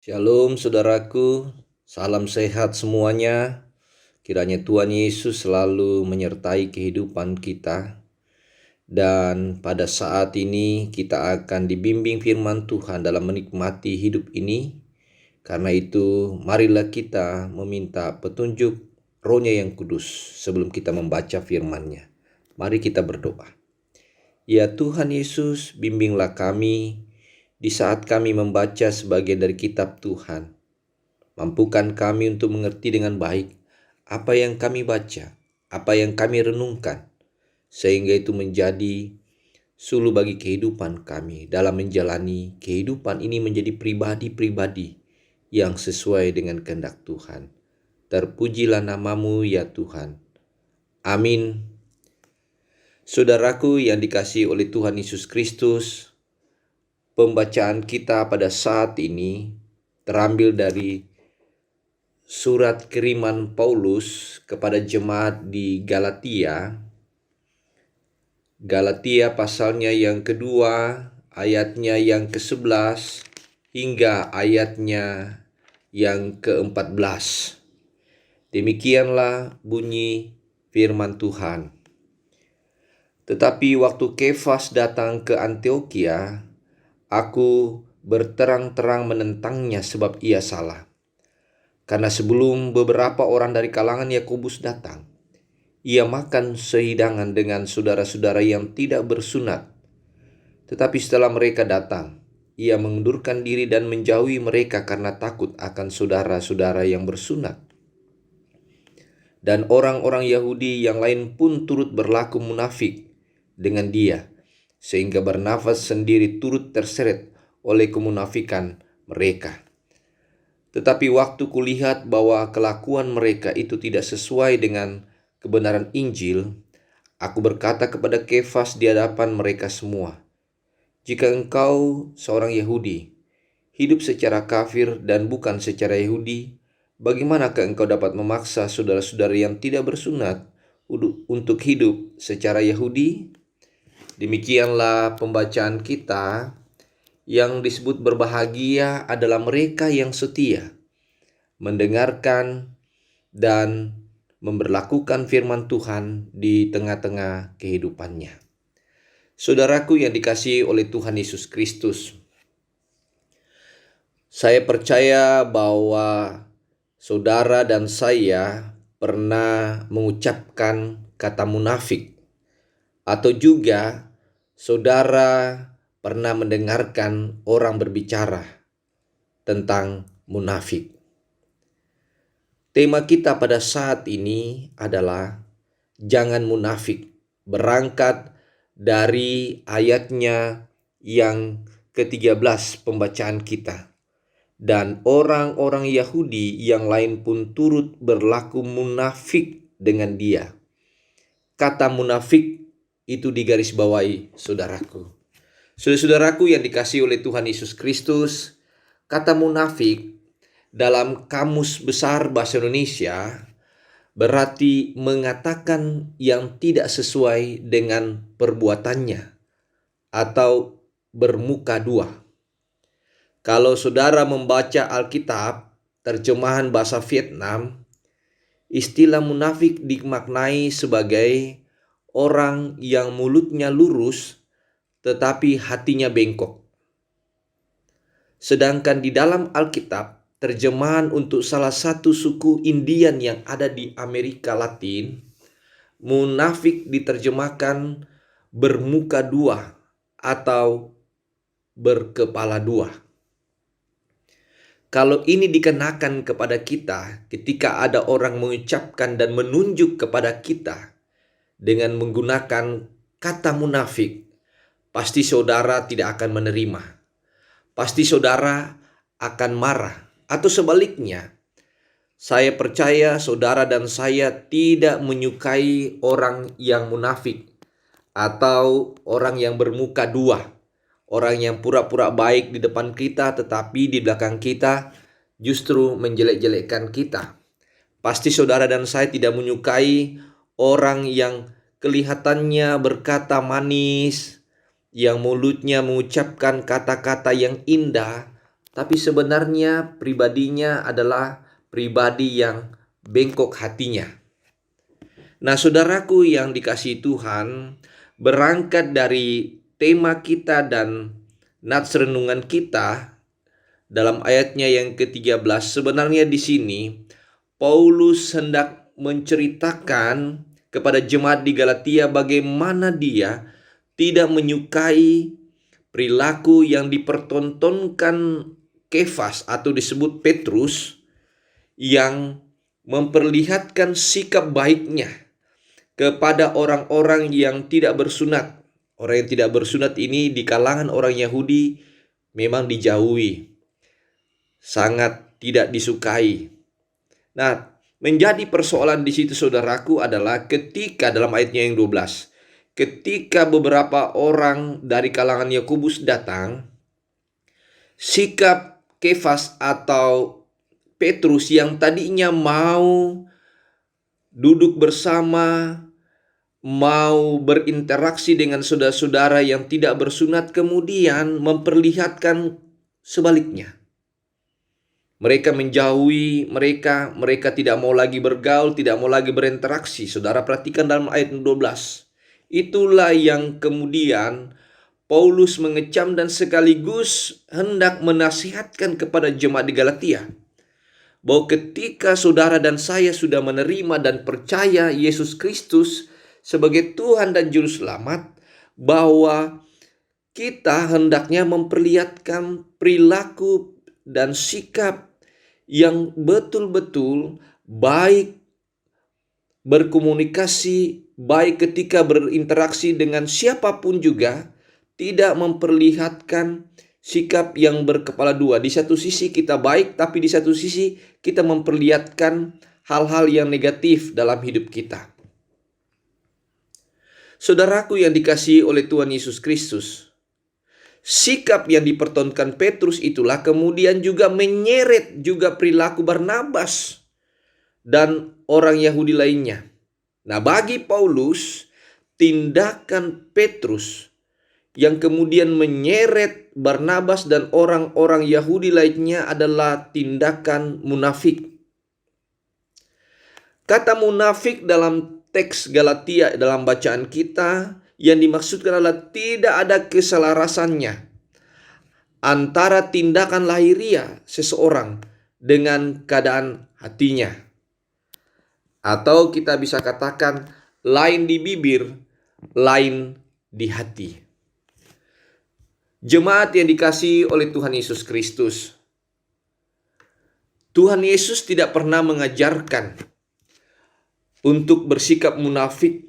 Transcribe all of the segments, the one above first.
Shalom saudaraku, salam sehat semuanya. Kiranya Tuhan Yesus selalu menyertai kehidupan kita. Dan pada saat ini kita akan dibimbing firman Tuhan dalam menikmati hidup ini. Karena itu marilah kita meminta petunjuk Roh-Nya yang kudus sebelum kita membaca firman-Nya. Mari kita berdoa. Ya Tuhan Yesus, bimbinglah kami di saat kami membaca sebagian dari kitab Tuhan. Mampukan kami untuk mengerti dengan baik apa yang kami baca, apa yang kami renungkan, sehingga itu menjadi suluh bagi kehidupan kami dalam menjalani kehidupan ini menjadi pribadi-pribadi yang sesuai dengan kehendak Tuhan. Terpujilah namamu ya Tuhan. Amin. Saudaraku yang dikasihi oleh Tuhan Yesus Kristus, pembacaan kita pada saat ini terambil dari surat kiriman Paulus kepada jemaat di Galatia. Galatia pasalnya yang kedua, ayatnya yang ke-11 hingga ayatnya yang ke-14. Demikianlah bunyi firman Tuhan. Tetapi waktu Kefas datang ke Antiokhia, aku berterang-terang menentangnya sebab ia salah. Karena sebelum beberapa orang dari kalangan Yakobus datang, ia makan sehidangan dengan saudara-saudara yang tidak bersunat. Tetapi setelah mereka datang, ia mengundurkan diri dan menjauhi mereka karena takut akan saudara-saudara yang bersunat. Dan orang-orang Yahudi yang lain pun turut berlaku munafik dengan dia, sehingga Barnabas sendiri turut terseret oleh kemunafikan mereka. Tetapi waktu kulihat bahwa kelakuan mereka itu tidak sesuai dengan kebenaran Injil, aku berkata kepada Kefas di hadapan mereka semua, "Jika engkau seorang Yahudi, hidup secara kafir dan bukan secara Yahudi, bagaimanakah engkau dapat memaksa saudara-saudara yang tidak bersunat untuk hidup secara Yahudi?" Demikianlah pembacaan kita. Yang disebut berbahagia adalah mereka yang setia, mendengarkan dan memberlakukan firman Tuhan di tengah-tengah kehidupannya. Saudaraku yang dikasihi oleh Tuhan Yesus Kristus, saya percaya bahwa saudara dan saya pernah mengucapkan kata munafik, atau juga saudara pernah mendengarkan orang berbicara tentang munafik. Tema kita pada saat ini adalah jangan munafik, berangkat dari ayatnya yang ke-13 pembacaan kita. Dan orang-orang Yahudi yang lain pun turut berlaku munafik dengan dia. Kata munafik itu digarisbawahi, saudaraku. Saudara-saudaraku yang dikasihi oleh Tuhan Yesus Kristus, kata munafik dalam Kamus Besar Bahasa Indonesia berarti mengatakan yang tidak sesuai dengan perbuatannya atau bermuka dua. Kalau saudara membaca Alkitab, terjemahan bahasa Vietnam, istilah munafik dimaknai sebagai orang yang mulutnya lurus tetapi hatinya bengkok. Sedangkan di dalam Alkitab, terjemahan untuk salah satu suku Indian yang ada di Amerika Latin, munafik diterjemahkan bermuka dua atau berkepala dua. Kalau ini dikenakan kepada kita ketika ada orang mengucapkan dan menunjuk kepada kita dengan menggunakan kata munafik, pasti saudara tidak akan menerima. Pasti saudara akan marah. Atau sebaliknya, saya percaya saudara dan saya tidak menyukai orang yang munafik atau orang yang bermuka dua. Orang yang pura-pura baik di depan kita tetapi di belakang kita justru menjelek-jelekkan kita. Pasti saudara dan saya tidak menyukai orang yang kelihatannya berkata manis, yang mulutnya mengucapkan kata-kata yang indah, tapi sebenarnya pribadinya adalah pribadi yang bengkok hatinya. Nah, saudaraku yang dikasihi Tuhan, berangkat dari tema kita dan nats renungan kita dalam ayatnya yang ke-13, sebenarnya di sini Paulus hendak menceritakan kepada jemaat di Galatia bagaimana dia tidak menyukai perilaku yang dipertontonkan Kefas atau disebut Petrus, yang memperlihatkan sikap baiknya kepada orang-orang yang tidak bersunat. Orang yang tidak bersunat ini di kalangan orang Yahudi memang dijauhi, sangat tidak disukai. Nah, menjadi persoalan di situ saudaraku adalah ketika dalam ayatnya yang 12, ketika beberapa orang dari kalangan Yakobus datang, sikap Kefas atau Petrus yang tadinya mau duduk bersama, mau berinteraksi dengan saudara-saudara yang tidak bersunat, kemudian memperlihatkan sebaliknya. Mereka menjauhi mereka tidak mau lagi bergaul, tidak mau lagi berinteraksi. Saudara perhatikan dalam ayat 12. Itulah yang kemudian Paulus mengecam dan sekaligus hendak menasihatkan kepada jemaat di Galatia, bahwa ketika saudara dan saya sudah menerima dan percaya Yesus Kristus sebagai Tuhan dan Juru Selamat, bahwa kita hendaknya memperlihatkan perilaku dan sikap yang betul-betul baik, berkomunikasi baik ketika berinteraksi dengan siapapun juga, tidak memperlihatkan sikap yang berkepala dua. Di satu sisi kita baik, tapi di satu sisi kita memperlihatkan hal-hal yang negatif dalam hidup kita. Saudaraku yang dikasihi oleh Tuhan Yesus Kristus, sikap yang dipertontonkan Petrus itulah kemudian juga menyeret juga perilaku Barnabas dan orang Yahudi lainnya. Nah, bagi Paulus, tindakan Petrus yang kemudian menyeret Barnabas dan orang-orang Yahudi lainnya adalah tindakan munafik. Kata munafik dalam teks Galatia dalam bacaan kita yang dimaksudkan adalah tidak ada keselarasannya antara tindakan lahiriah seseorang dengan keadaan hatinya. Atau kita bisa katakan lain di bibir, lain di hati. Jemaat yang dikasihi oleh Tuhan Yesus Kristus, Tuhan Yesus tidak pernah mengajarkan untuk bersikap munafik.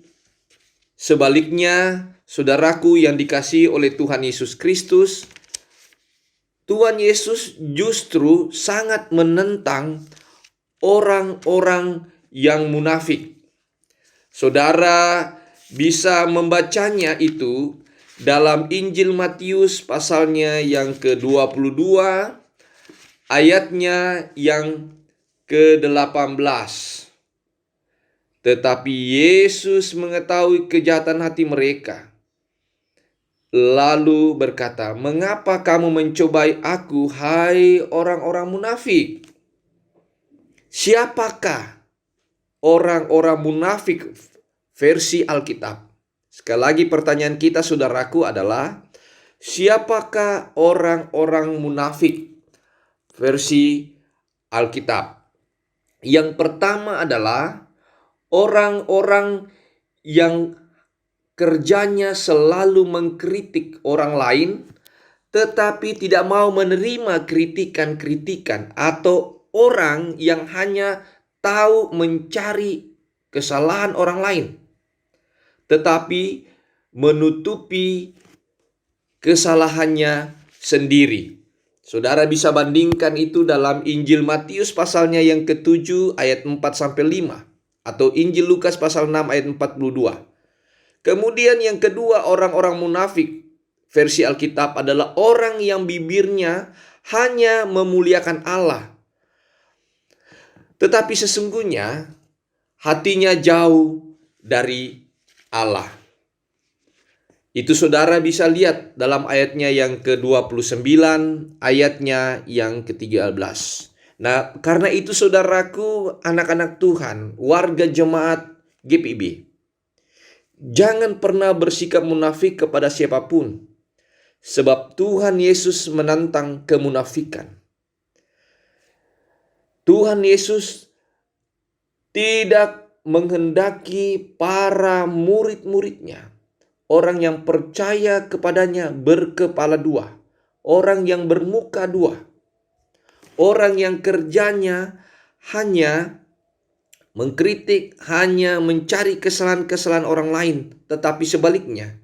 Sebaliknya, saudaraku yang dikasihi oleh Tuhan Yesus Kristus, Tuhan Yesus justru sangat menentang orang-orang yang munafik. Saudara bisa membacanya itu dalam Injil Matius pasalnya yang ke-22, ayatnya yang ke-18. Tetapi Yesus mengetahui kejahatan hati mereka, lalu berkata, "Mengapa kamu mencobai aku, hai orang-orang munafik?" Siapakah orang-orang munafik versi Alkitab? Sekali lagi pertanyaan kita saudaraku adalah, siapakah orang-orang munafik versi Alkitab? Yang pertama adalah orang-orang yang kerjanya selalu mengkritik orang lain, tetapi tidak mau menerima kritikan-kritikan, atau orang yang hanya tahu mencari kesalahan orang lain, tetapi menutupi kesalahannya sendiri. Saudara bisa bandingkan itu dalam Injil Matius pasalnya yang ke-7 ayat 4-5 atau Injil Lukas pasal 6 ayat 42. Kemudian yang kedua, orang-orang munafik versi Alkitab adalah orang yang bibirnya hanya memuliakan Allah, tetapi sesungguhnya hatinya jauh dari Allah. Itu saudara bisa lihat dalam ayatnya yang ke-29, ayatnya yang ke-13. Nah, karena itu saudaraku, anak-anak Tuhan, warga jemaat GPIB, jangan pernah bersikap munafik kepada siapapun, sebab Tuhan Yesus menantang kemunafikan. Tuhan Yesus tidak menghendaki para murid-muridnya, orang yang percaya kepadanya, berkepala dua, orang yang bermuka dua, orang yang kerjanya hanya mengkritik, hanya mencari kesalahan-kesalahan orang lain, tetapi sebaliknya,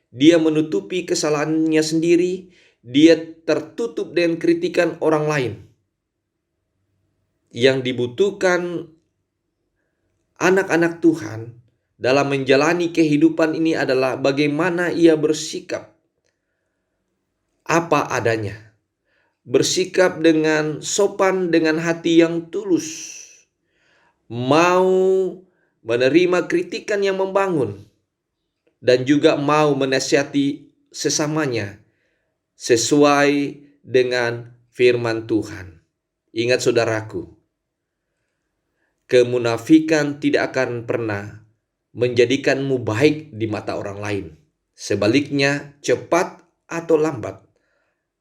dia menutupi kesalahannya sendiri, dia tertutup dengan kritikan orang lain. Yang dibutuhkan anak-anak Tuhan dalam menjalani kehidupan ini adalah bagaimana ia bersikap apa adanya. Bersikap dengan sopan, dengan hati yang tulus. Mau menerima kritikan yang membangun. Dan juga mau menasihati sesamanya sesuai dengan firman Tuhan. Ingat saudaraku, kemunafikan tidak akan pernah menjadikanmu baik di mata orang lain. Sebaliknya, cepat atau lambat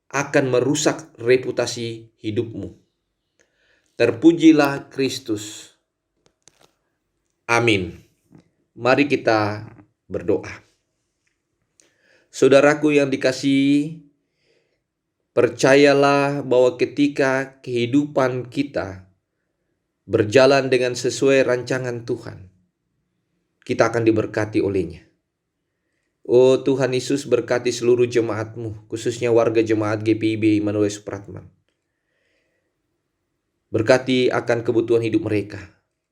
akan merusak reputasi hidupmu. Terpujilah Kristus. Amin. Mari kita berdoa. Saudaraku yang dikasihi, percayalah bahwa ketika kehidupan kita berjalan dengan sesuai rancangan Tuhan, kita akan diberkati olehnya. Oh Tuhan Yesus, berkati seluruh jemaat-Mu, khususnya warga jemaat GPIB Immanuel Supratman. Berkati akan kebutuhan hidup mereka,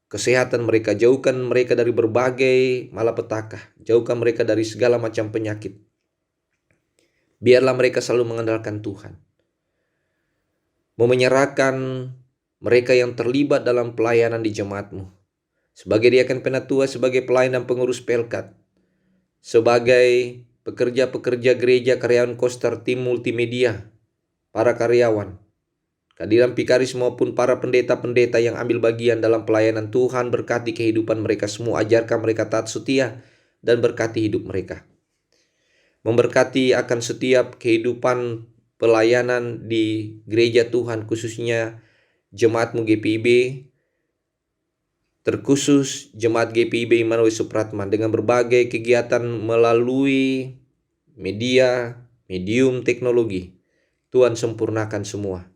kesehatan mereka, jauhkan mereka dari berbagai malapetaka, jauhkan mereka dari segala macam penyakit. Biarlah mereka selalu mengandalkan Tuhan. Mau menyerahkan mereka yang terlibat dalam pelayanan di jemaat-Mu, sebagai diaken penatua, sebagai pelayan dan pengurus pelkat, sebagai pekerja-pekerja gereja, karyawan koster, tim multimedia, para karyawan, kehadiran pikaris maupun para pendeta-pendeta yang ambil bagian dalam pelayanan. Tuhan, berkati kehidupan mereka semua, ajarkan mereka taat setia dan berkati hidup mereka. Memberkati akan setiap kehidupan pelayanan di gereja Tuhan, khususnya jemaat-Mu GPIB, terkhusus jemaat GPIB Immanuel Supratman, dengan berbagai kegiatan melalui media, medium teknologi. Tuhan sempurnakan semua,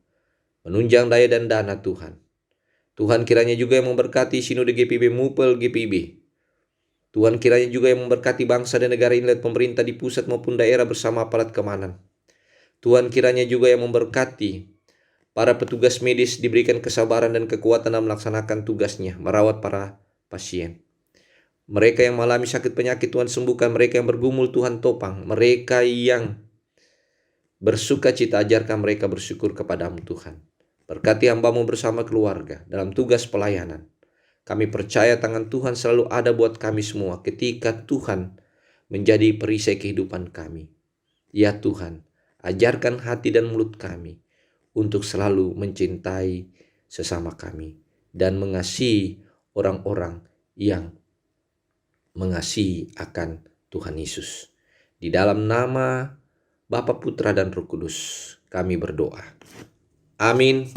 menunjang daya dan dana Tuhan. Tuhan kiranya juga yang memberkati Sinode GPIB Mupel GPIB. Tuhan kiranya juga yang memberkati bangsa dan negara ini, pemerintah di pusat maupun daerah bersama aparat keamanan. Tuhan kiranya juga yang memberkati para petugas medis, diberikan kesabaran dan kekuatan dalam melaksanakan tugasnya, merawat para pasien. Mereka yang mengalami sakit penyakit, Tuhan sembuhkan. Mereka yang bergumul, Tuhan topang. Mereka yang bersuka cita, ajarkan mereka bersyukur kepadamu Tuhan. Berkati hamba-Mu bersama keluarga dalam tugas pelayanan. Kami percaya tangan Tuhan selalu ada buat kami semua ketika Tuhan menjadi perisai kehidupan kami. Ya Tuhan, ajarkan hati dan mulut kami untuk selalu mencintai sesama kami dan mengasihi orang-orang yang mengasihi akan Tuhan Yesus. Di dalam nama Bapa, Putra, dan Roh Kudus kami berdoa. Amin.